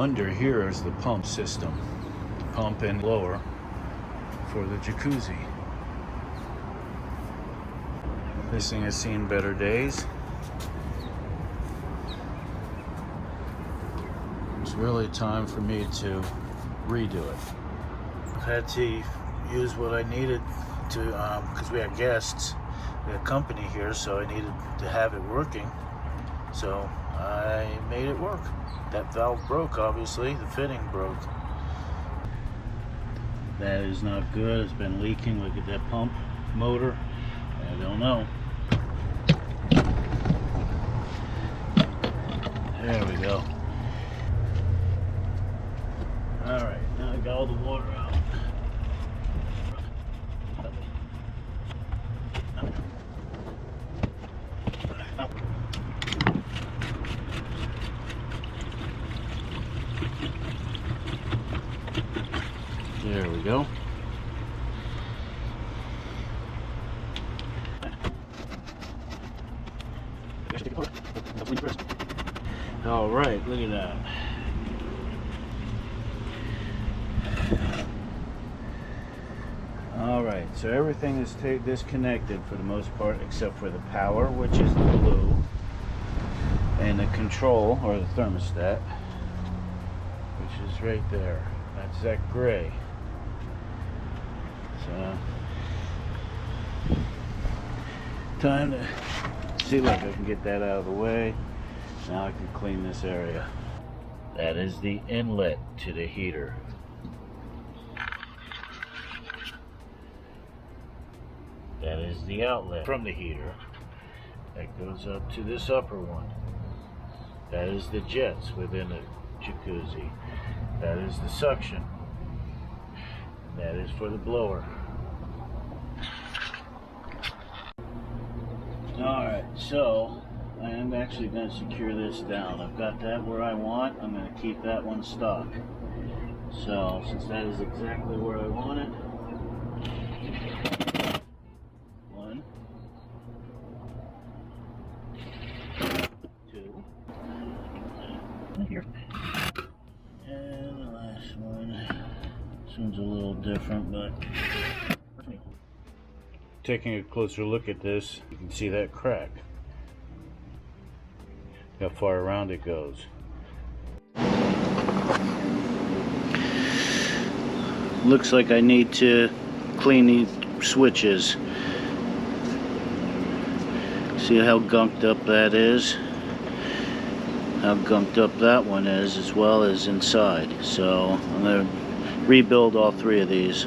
Under here is the pump system, pump and blower for the jacuzzi. This thing has seen better days. It's really time for me to redo it. I've had to use what I needed to, because we had guests, we had company here, so I needed to have it working. So I made it work. That valve broke, obviously, the fitting broke. That is not good, it's been leaking. Look at that pump motor. I don't know. There we go. Alright, now I got all the water out. There we go. All right, look at that. All right, so everything is disconnected for the most part, except for the power, which is the blue, and the control, or the thermostat, which is right there. That's that gray. So, time to see, look, I can get that out of the way. Now I can clean this area. That is the inlet to the heater. That is the outlet from the heater that goes up to this upper one. That is the jets within the jacuzzi. That is the suction. That is for the blower. Alright, so I am actually going to secure this down. I've got that where I want. I'm going to keep that one stock. So, since that is exactly where I want it, one, two, and here. And the last one. This one's a little different, but taking a closer look at this, you can see that crack. How far around it goes. Looks like I need to clean these switches. See how gunked up that is? How gunked up that one is, as well as inside. So I'm going to rebuild all three of these.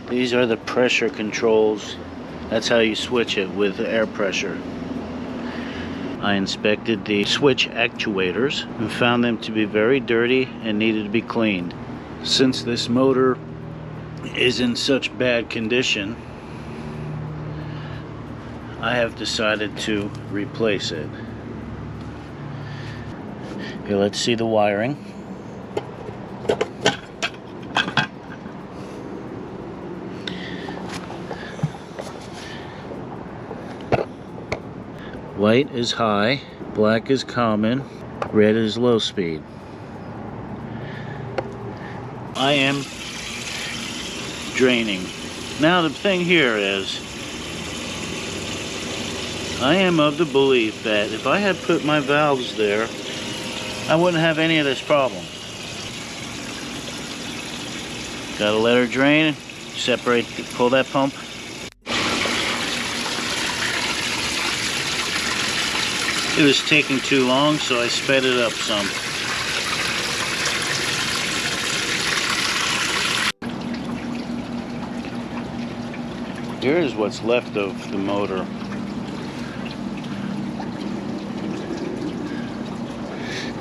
These are the pressure controls. That's how you switch it, with air pressure. I inspected the switch actuators and found them to be very dirty and needed to be cleaned. Since this motor is in such bad condition, I have decided to replace it. Here, let's see the wiring. White is high, black is common, red is low speed. I am draining. Now the thing here is, I am of the belief that if I had put my valves there, I wouldn't have any of this problem. Gotta let her drain, separate, pull that pump. It was taking too long, so I sped it up some. Here is what's left of the motor.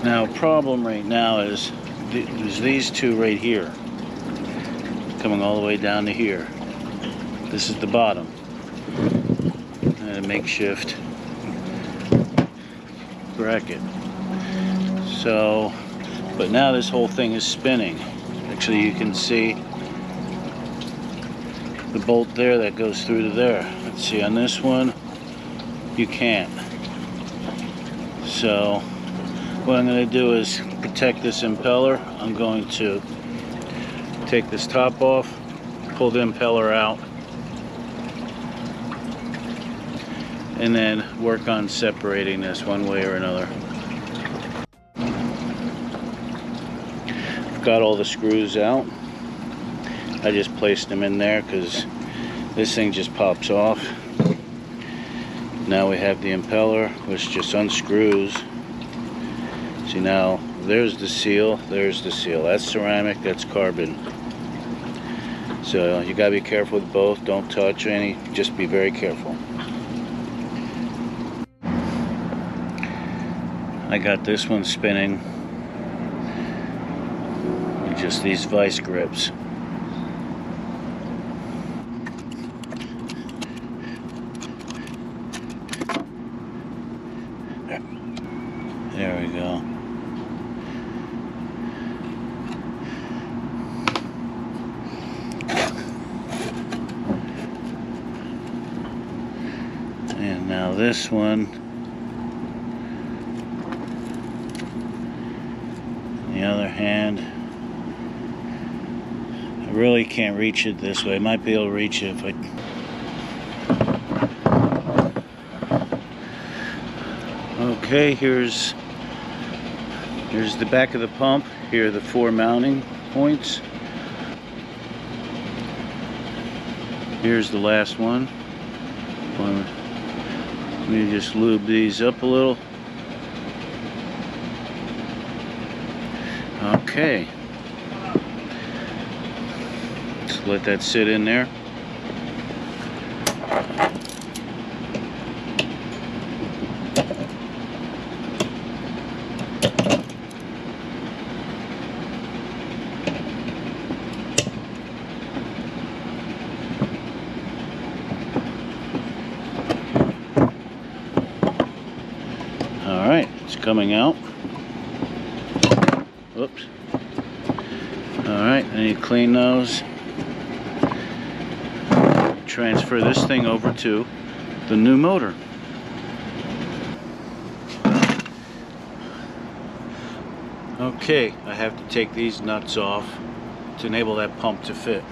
Now, problem right now is there's these two right here, coming all the way down to here. This is the bottom. And a makeshift bracket. So, but now this whole thing is spinning. Actually, you can see the bolt there that goes through to there. Let's see, on this one, you can't. So, What I'm going to do is protect this impeller. I'm going to take this top off, pull the impeller out, and then work on separating this one way or another. I've got all the screws out. I just placed them in there because this thing just pops off. Now we have the impeller, which just unscrews. See, now there's the seal, there's the seal. That's ceramic, that's carbon. So you gotta be careful with both. Don't touch any, just be very careful. I got this one spinning with just these vice grips. There we go. And now this one, on the other hand, I really can't reach it this way. I might be able to reach it if I... Okay, here's the back of the pump. Here are the 4 mounting points. Here's the last one. Let me just lube these up a little. Okay. Just let that sit in there. Alright, it's coming out. Whoops. Alright, I need to clean those. Transfer this thing over to the new motor. Okay, I have to take these nuts off to enable that pump to fit.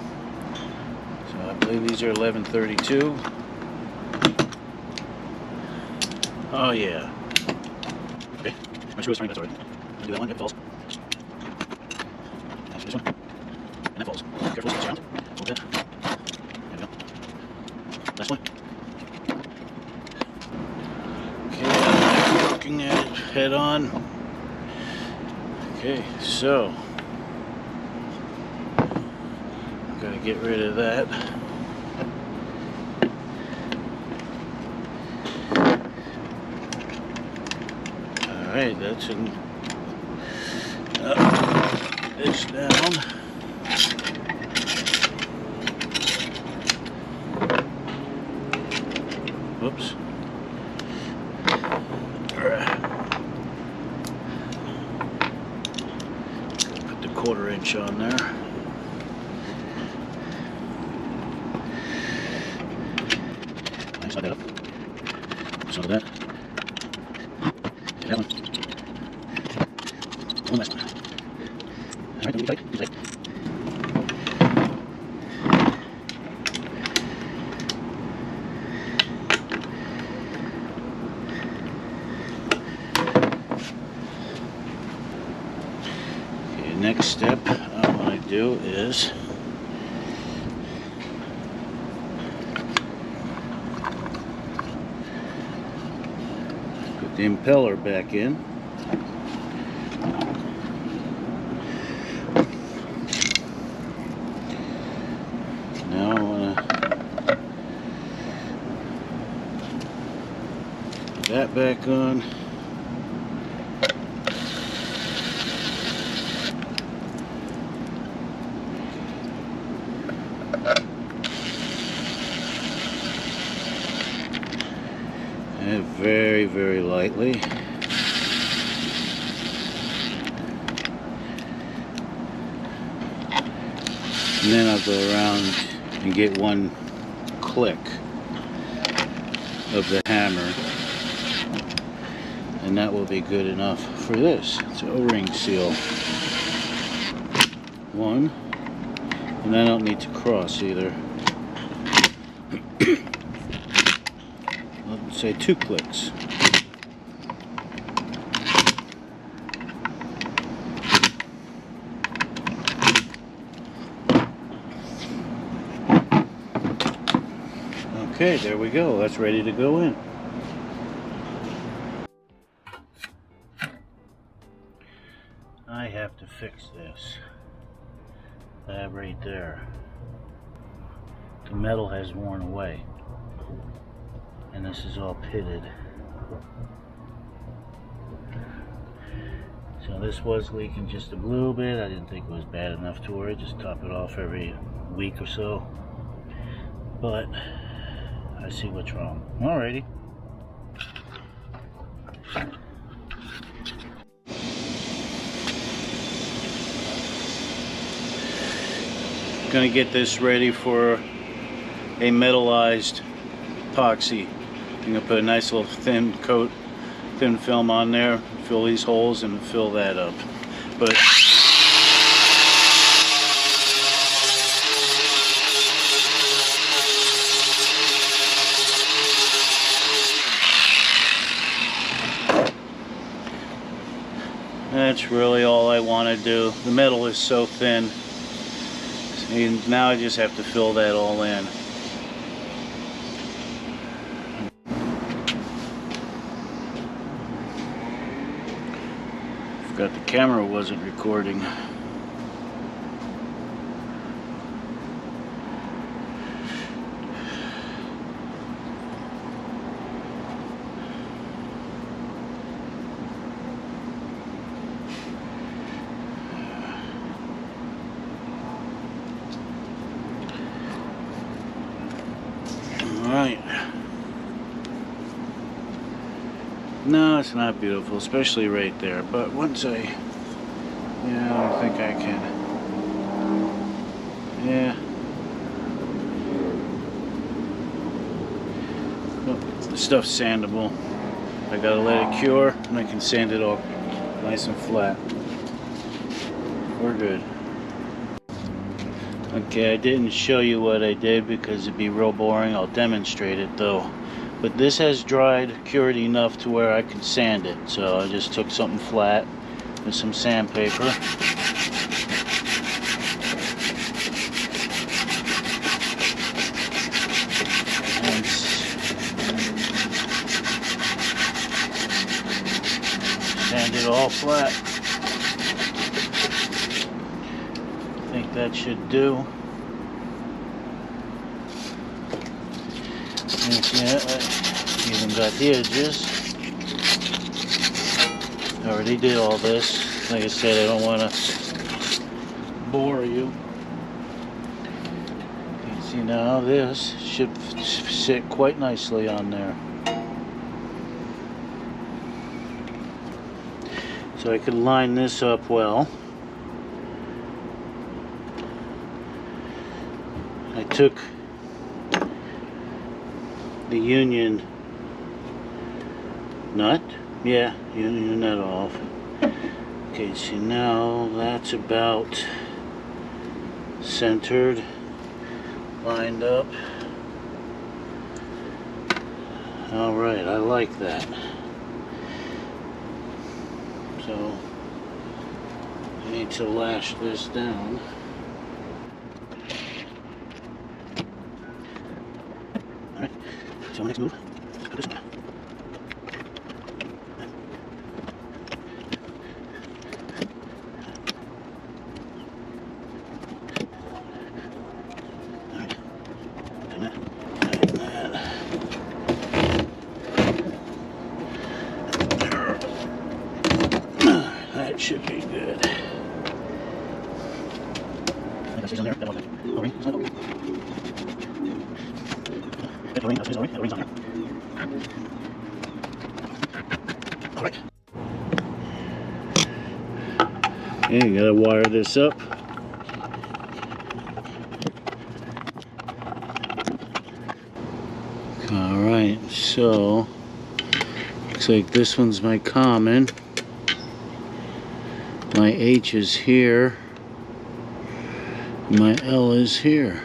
So I believe these are 1132. Oh yeah. Okay, my screw is turning, that's alright. Do that one, it falls. That's this one. And that falls. Careful, it's around. Hold that. There we go. Last one. Okay, I'm looking at it head on. Okay, so I'm gonna get rid of that. Alright, that's in this down. Whoops. Put the 1/4 inch on there. Slide that up. Slide that. That one. One last one. Alright, don't be tight. Be tight. Okay, next step I want to do is put the impeller back in. Now I want to put that back on. And very, very lightly. And then I'll go around and get one click of the hammer. and that will be good enough for this. It's an O-ring seal. One, and I don't need to cross either. Let's say 2 clicks. Okay, there we go. That's ready to go in. I have to fix this. That right there. The metal has worn away. And this is all pitted. So this was leaking just a little bit. I didn't think it was bad enough to where I just top it off every week or so. But I see what's wrong. Alrighty. Gonna get this ready for a metallized epoxy. I'm gonna put a nice little thin film on there, fill these holes and fill that up. But that's really all I want to do. The metal is so thin. And now I just have to fill that all in. Forgot the camera wasn't recording. Alright. No, it's not beautiful, especially right there. But once I think I can. Yeah. Oh, the stuff's sandable. I gotta let it cure and I can sand it all nice and flat. We're good. Okay, I didn't show you what I did because it'd be real boring. I'll demonstrate it though. But this has dried, cured enough to where I can sand it. So I just took something flat with some sandpaper. And sand it all flat. I think that should do. Yeah, I even got the edges. I already did all this. Like I said, I don't want to bore you. You can see now this should sit quite nicely on there. So I could line this up well. I took the union nut, union nut off. Okay, see now that's about centered, lined up. Alright, I like that. So I need to lash this down. Alright, so next move, let's put this one. Alright, do that, like that. That should be good. That stays on there, that was it. O-ring, it's not O-ring. That O-ring, that stays O-ring, that O-ring's on there. Alright. Okay, you gotta wire this up. Alright, so Looks like this one's my common. My H is here. My L is here.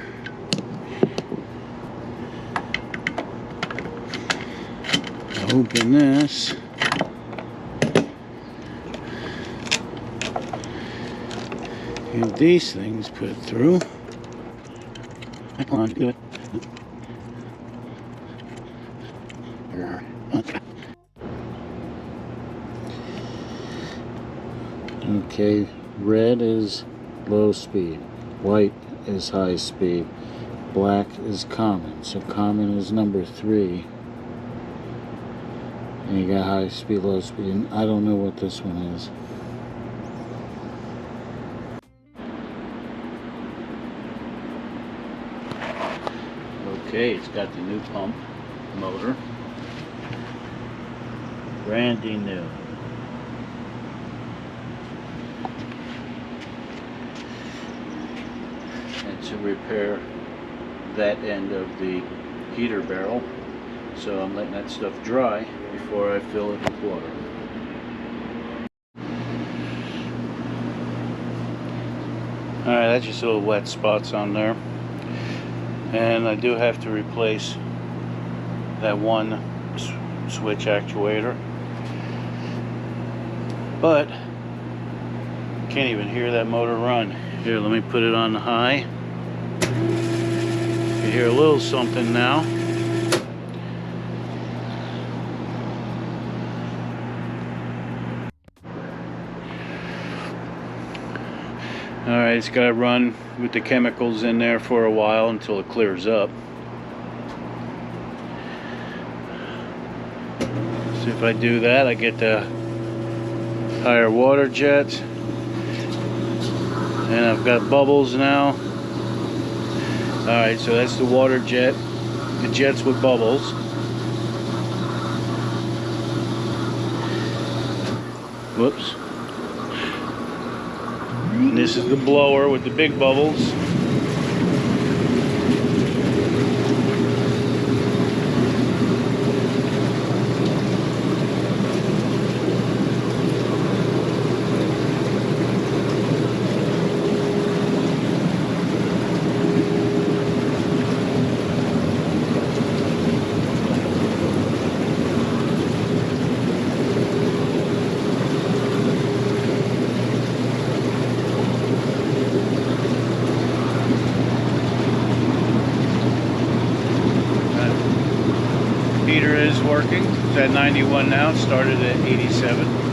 Open this. Get these things put through. Come on, do it. Okay, red is low speed, white is high speed, black is common. So common is number 3. And you got high speed, low speed, and I don't know what this one is. Okay, it's got the new pump motor. Brandy new. And to repair that end of the heater barrel. So I'm letting that stuff dry before I fill it with water. Alright, that's just little wet spots on there. And I do have to replace that one switch actuator. But can't even hear that motor run. Here, let me put it on high. You hear a little something now. Alright, it's got to run with the chemicals in there for a while until it clears up. So if I do that, I get the higher water jets. And I've got bubbles now. Alright, so that's the water jet. The jets with bubbles. Whoops. And this is the blower with the big bubbles. Heater is working. It's at 91 now. It started at 87.